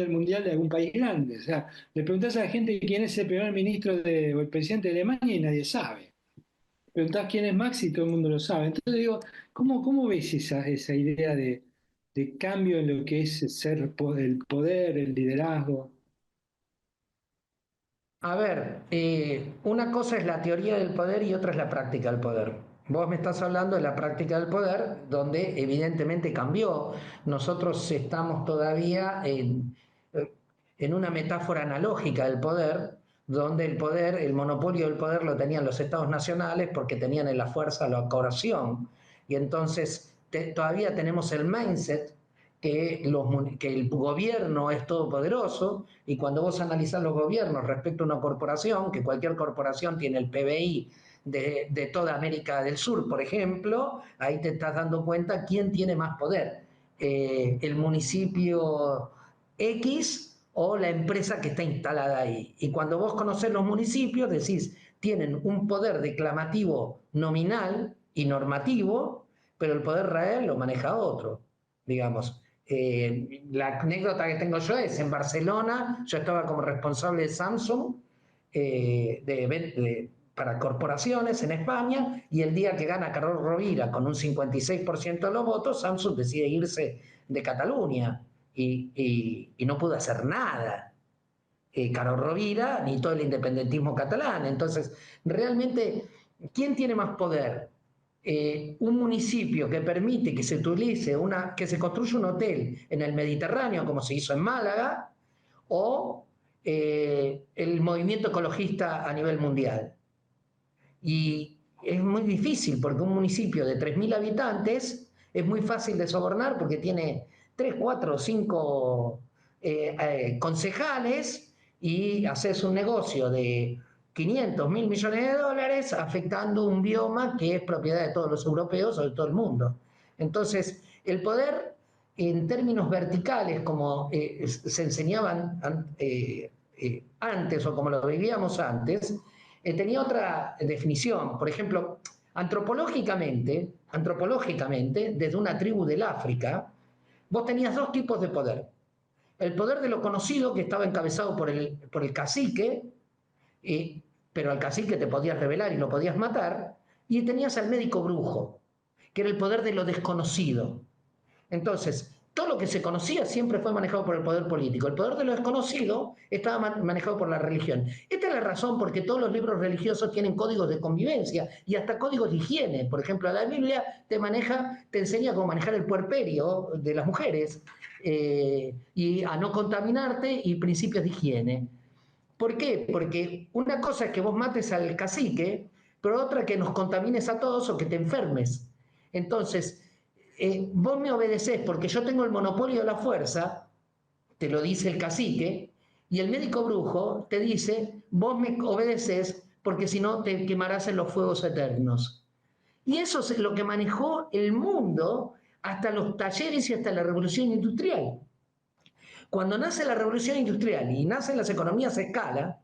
mundial de algún país grande. O sea, le preguntás a la gente quién es el primer ministro o el presidente de Alemania y nadie sabe. Preguntás quién es Max y todo el mundo lo sabe. Entonces digo, ¿cómo ves esa idea de cambio en lo que es el poder, el liderazgo? A ver, una cosa es la teoría del poder y otra es la práctica del poder. Vos me estás hablando de la práctica del poder, donde evidentemente cambió. Nosotros estamos todavía en una metáfora analógica del poder, donde el poder, el monopolio del poder lo tenían los estados nacionales porque tenían en la fuerza la coerción. Y entonces todavía tenemos el mindset que el gobierno es todopoderoso, y cuando vos analizás los gobiernos respecto a una corporación, que cualquier corporación tiene el PBI de toda América del Sur, por ejemplo, ahí te estás dando cuenta quién tiene más poder, el municipio X o la empresa que está instalada ahí. Y cuando vos conocés los municipios, decís, tienen un poder declamativo nominal y normativo, pero el poder real lo maneja otro, digamos. La anécdota que tengo yo es en Barcelona, yo estaba como responsable de Samsung para corporaciones en España, y el día que gana Carlos Rovira con un 56% de los votos, Samsung decide irse de Cataluña y no pudo hacer nada. Carlos Rovira ni todo el independentismo catalán. Entonces, realmente, ¿quién tiene más poder? Un municipio que permite que se utilice que se construya un hotel en el Mediterráneo, como se hizo en Málaga, o el movimiento ecologista a nivel mundial. Y es muy difícil porque un municipio de 3.000 habitantes es muy fácil de sobornar porque tiene 3, 4, 5 concejales, y haces un negocio de 500, 1.000 millones de dólares afectando un bioma que es propiedad de todos los europeos o de todo el mundo. Entonces, el poder en términos verticales, como se enseñaban antes o como lo vivíamos antes, tenía otra definición. Por ejemplo, antropológicamente, desde una tribu del África, vos tenías dos tipos de poder. El poder de lo conocido, que estaba encabezado por el cacique, pero al cacique te podías rebelar y lo podías matar, y tenías al médico brujo, que era el poder de lo desconocido. Entonces, todo lo que se conocía siempre fue manejado por el poder político. El poder de lo desconocido estaba manejado por la religión. Esta es la razón por que todos los libros religiosos tienen códigos de convivencia y hasta códigos de higiene. Por ejemplo, la Biblia te enseña cómo manejar el puerperio de las mujeres y a no contaminarte y principios de higiene. ¿Por qué? Porque una cosa es que vos mates al cacique, pero otra que nos contamines a todos o que te enfermes. Entonces, vos me obedecés porque yo tengo el monopolio de la fuerza, te lo dice el cacique, y el médico brujo te dice, vos me obedecés porque si no te quemarás en los fuegos eternos. Y eso es lo que manejó el mundo hasta los talleres y hasta la revolución industrial. Cuando nace la revolución industrial y nacen las economías a escala,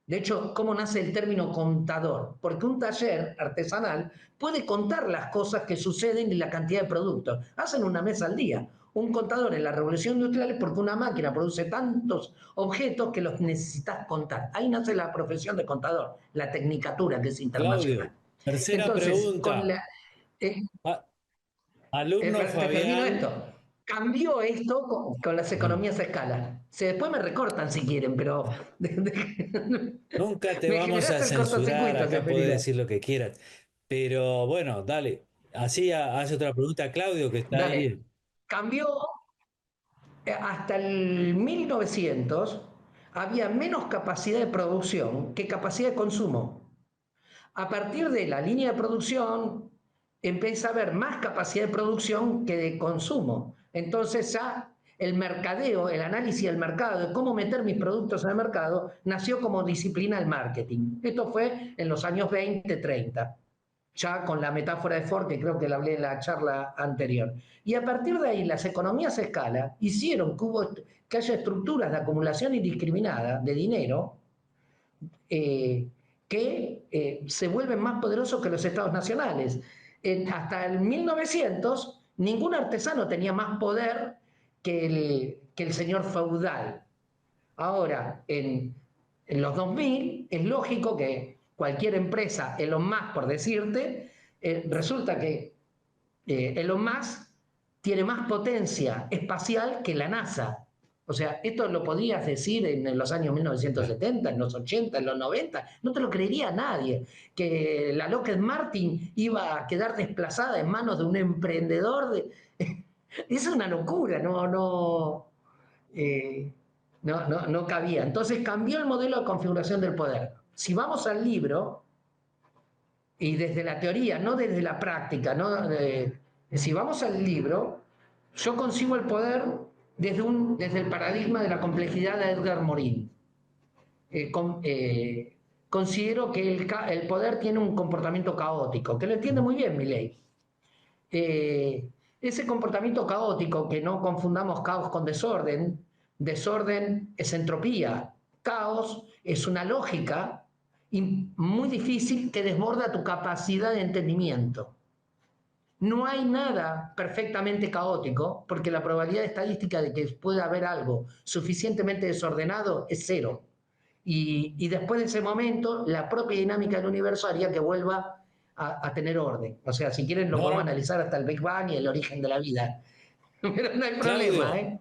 de hecho, ¿cómo nace el término contador? Porque un taller artesanal puede contar las cosas que suceden y la cantidad de productos. Hacen una mesa al día. Un contador en la revolución industrial es porque una máquina produce tantos objetos que los necesitas contar. Ahí nace la profesión de contador, la tecnicatura que es internacional. Claudio, tercera Entonces, pregunta. eh, A- Alumno te termino Fabián, esto. Cambió esto con las mm, economías a escala. Después me recortan si quieren, pero nunca te me vamos a generaste el censurar, cortocircuito, acá podés Seferino. decir lo que quieras. Pero bueno, dale. Así hace otra pregunta a Claudio que está Dale. ahí. Cambió hasta el 1900, había menos capacidad de producción que capacidad de consumo. A partir de la línea de producción empieza a haber más capacidad de producción que de consumo. Entonces ya el mercadeo, el análisis del mercado, de cómo meter mis productos en el mercado, nació como disciplina del marketing. Esto fue en los años 20, 30, ya con la metáfora de Ford, que creo que la hablé en la charla anterior. Y a partir de ahí, las economías a escala hicieron que haya estructuras de acumulación indiscriminada de dinero se vuelven más poderosos que los estados nacionales. Hasta el 1900, ningún artesano tenía más poder que el señor feudal. Ahora, en los 2000, es lógico que cualquier empresa, Elon Musk, por decirte, resulta que Elon Musk tiene más potencia espacial que la NASA. O sea, esto lo podías decir en los años 1970, en los 80, en los 90, no te lo creería nadie, que la Lockheed Martin iba a quedar desplazada en manos de un emprendedor. Es una locura, no cabía. Entonces cambió el modelo de configuración del poder. Si vamos al libro, y desde la teoría, no desde la práctica, ¿no? Si vamos al libro, yo concibo el poder desde el paradigma de la complejidad de Edgar Morin. Considero que el poder tiene un comportamiento caótico, que lo entiende muy bien Milley. Ese comportamiento caótico, que no confundamos caos con desorden, desorden es entropía, caos es una lógica muy difícil que desborda tu capacidad de entendimiento. No hay nada perfectamente caótico porque la probabilidad estadística de que pueda haber algo suficientemente desordenado es cero. Y después de ese momento, la propia dinámica del universo haría que vuelva a tener orden. O sea, si quieren lo podemos No, analizar hasta el Big Bang y el origen de la vida. Pero no hay problema, Claudio, ¿eh?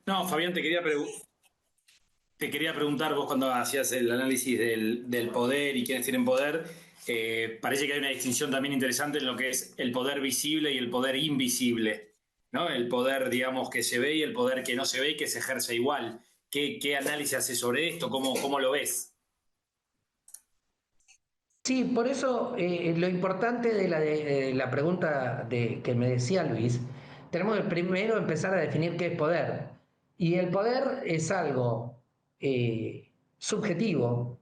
No, Fabián, te quería preguntar, vos cuando hacías el análisis del poder y quiénes tienen poder, parece que hay una distinción también interesante en lo que es el poder visible y el poder invisible, ¿no? El poder, digamos, que se ve y el poder que no se ve y que se ejerce igual. ¿Qué análisis haces sobre esto? ¿Cómo lo ves? Sí, por eso lo importante de la pregunta que me decía Luis, tenemos que primero empezar a definir qué es poder. Y el poder es algo subjetivo,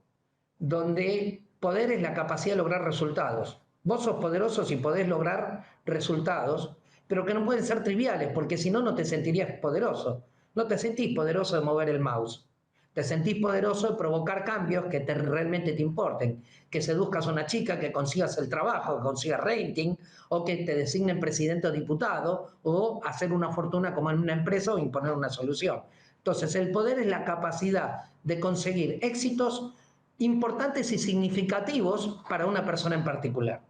donde poder es la capacidad de lograr resultados. Vos sos poderoso si podés lograr resultados, pero que no pueden ser triviales, porque si no, no te sentirías poderoso. No te sentís poderoso de mover el mouse. Te sentís poderoso de provocar cambios que realmente te importen. Que seduzcas a una chica, que consigas el trabajo, que consigas rating, o que te designen presidente o diputado, o hacer una fortuna como en una empresa o imponer una solución. Entonces, el poder es la capacidad de conseguir éxitos importantes y significativos para una persona en particular.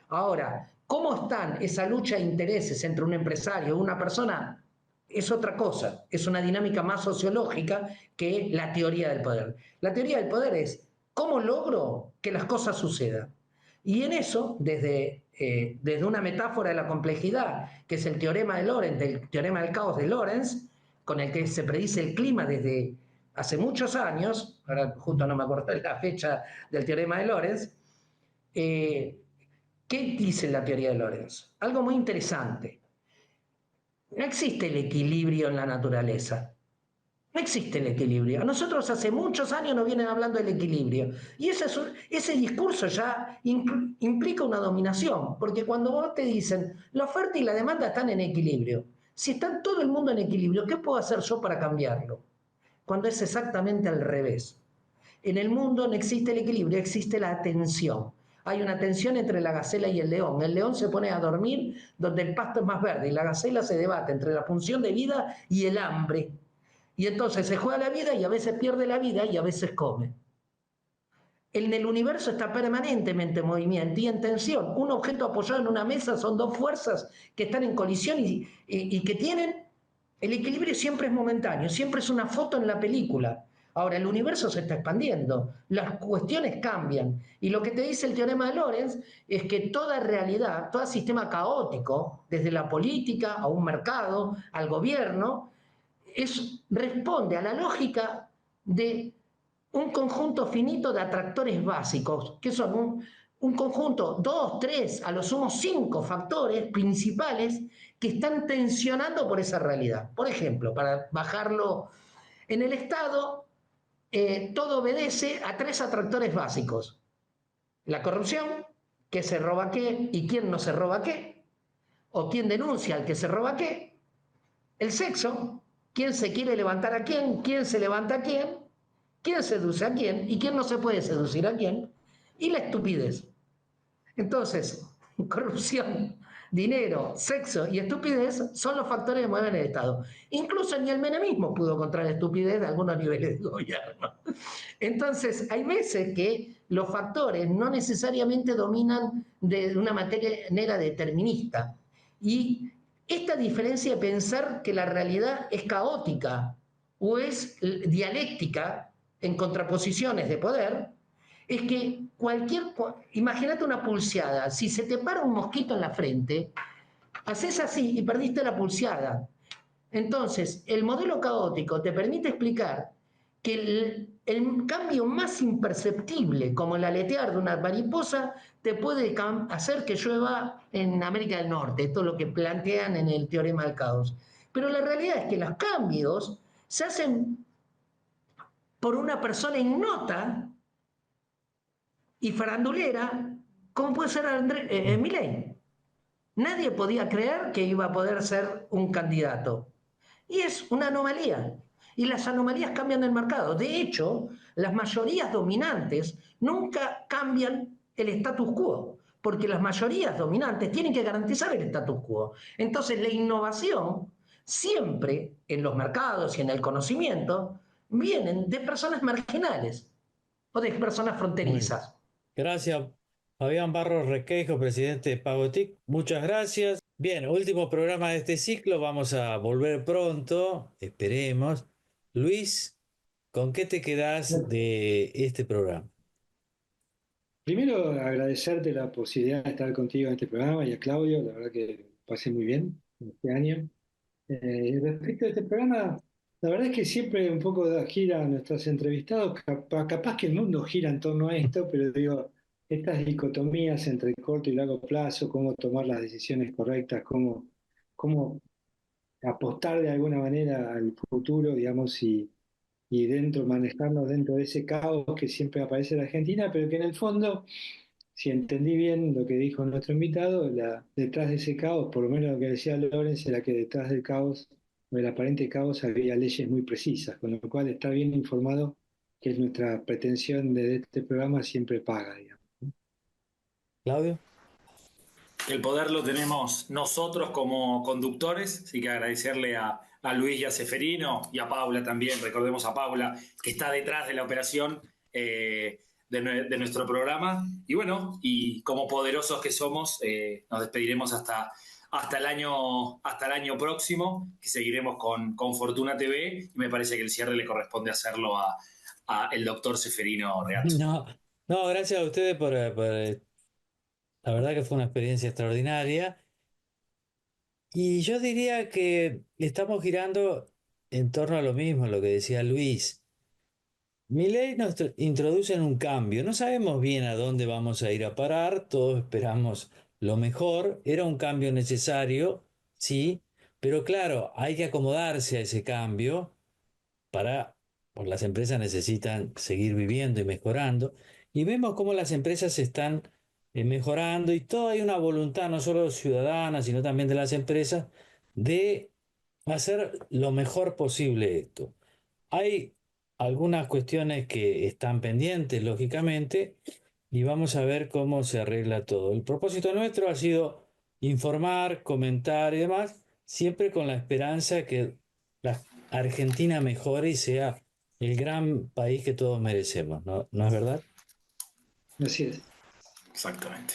Ahora, ¿cómo están esa lucha de intereses entre un empresario y una persona? Es otra cosa, es una dinámica más sociológica que la teoría del poder. La teoría del poder es cómo logro que las cosas sucedan. Y en eso, desde una metáfora de la complejidad, que es el teorema de Lorentz, el teorema del caos de Lorentz, con el que se predice el clima desde hace muchos años, ahora justo no me acuerdo de la fecha del teorema de Lorentz, ¿qué dice la teoría de Lorentz? Algo muy interesante. No existe el equilibrio en la naturaleza. No existe el equilibrio. A nosotros hace muchos años nos vienen hablando del equilibrio. Y ese discurso ya implica una dominación, porque cuando vos te dicen la oferta y la demanda están en equilibrio, si está todo el mundo en equilibrio, ¿qué puedo hacer yo para cambiarlo? Cuando es exactamente al revés. En el mundo no existe el equilibrio, existe la tensión. Hay una tensión entre la gacela y el león. El león se pone a dormir donde el pasto es más verde y la gacela se debate entre la función de vida y el hambre. Y entonces se juega la vida y a veces pierde la vida y a veces come. En el universo está permanentemente en movimiento y en tensión. Un objeto apoyado en una mesa son dos fuerzas que están en colisión y que tienen... El equilibrio siempre es momentáneo, siempre es una foto en la película. Ahora, el universo se está expandiendo, las cuestiones cambian. Y lo que te dice el teorema de Lorentz es que toda realidad, todo sistema caótico, desde la política a un mercado, al gobierno, responde a la lógica de un conjunto finito de atractores básicos, que son un conjunto, 2, 3, a lo sumo 5 factores principales que están tensionando por esa realidad. Por ejemplo, para bajarlo, en el Estado todo obedece a 3 atractores básicos. La corrupción, qué se roba qué y quién no se roba qué, o quién denuncia al que se roba qué. El sexo, quién se quiere levantar a quién se levanta a quién seduce a quién y quién no se puede seducir a quién. Y la estupidez. Entonces, corrupción, dinero, sexo y estupidez son los factores que mueven el Estado. Incluso ni el menemismo pudo contra la estupidez de algunos niveles de gobierno. Entonces, hay veces que los factores no necesariamente dominan de una manera determinista. Y esta diferencia de pensar que la realidad es caótica o es dialéctica en contraposiciones de poder, es que imagínate una pulseada, si se te para un mosquito en la frente, haces así y perdiste la pulseada. Entonces, el modelo caótico te permite explicar que el cambio más imperceptible, como el aletear de una mariposa, te puede hacer que llueva en América del Norte. Esto es lo que plantean en el teorema del caos. Pero la realidad es que los cambios se hacen por una persona ignota y farandulera, como puede ser Milei. Nadie podía creer que iba a poder ser un candidato. Y es una anomalía. Y las anomalías cambian el mercado. De hecho, las mayorías dominantes nunca cambian el status quo, porque las mayorías dominantes tienen que garantizar el status quo. Entonces, la innovación siempre en los mercados y en el conocimiento vienen de personas marginales o de personas Muy bien. fronterizas. Gracias, Fabián Barros Requeijo, presidente de Pagotic. Muchas gracias. Bien, último programa de este ciclo. Vamos a volver pronto, esperemos. Luis, ¿con qué te quedás de este programa? Primero, agradecerte la posibilidad de estar contigo en este programa y a Claudio, la verdad que pasé muy bien este año. Respecto a este programa, la verdad es que siempre un poco gira a nuestros entrevistados, capaz que el mundo gira en torno a esto, pero digo, estas dicotomías entre corto y largo plazo, cómo tomar las decisiones correctas, cómo apostar de alguna manera al futuro, digamos, y manejarnos dentro de ese caos que siempre aparece en la Argentina, pero que en el fondo, si entendí bien lo que dijo nuestro invitado, detrás de ese caos, por lo menos lo que decía Lorenz, era que detrás del caos, o del aparente caos, había leyes muy precisas, con lo cual está bien informado, que es nuestra pretensión de este programa, siempre paga, digamos. Claudio. El poder lo tenemos nosotros como conductores, así que agradecerle a Luis y a Seferino y a Paula también, recordemos a Paula, que está detrás de la operación de nuestro programa. Y bueno, y como poderosos que somos, nos despediremos hasta el año próximo, que seguiremos con Fortuna TV, y me parece que el cierre le corresponde hacerlo a el doctor Seferino Reato. No, no, gracias a ustedes la verdad que fue una experiencia extraordinaria. Y yo diría que estamos girando en torno a lo mismo, lo que decía Luis. Milei nos introduce en un cambio. No sabemos bien a dónde vamos a ir a parar, todos esperamos lo mejor. Era un cambio necesario, sí, pero claro, hay que acomodarse a ese cambio pues las empresas necesitan seguir viviendo y mejorando. Y vemos cómo las empresas están mejorando y todo hay una voluntad, no solo ciudadana, sino también de las empresas, de hacer lo mejor posible esto. Hay algunas cuestiones que están pendientes, lógicamente, y vamos a ver cómo se arregla todo. El propósito nuestro ha sido informar, comentar y demás, siempre con la esperanza que la Argentina mejore y sea el gran país que todos merecemos, ¿no? ¿No es verdad? Así es. Exactamente.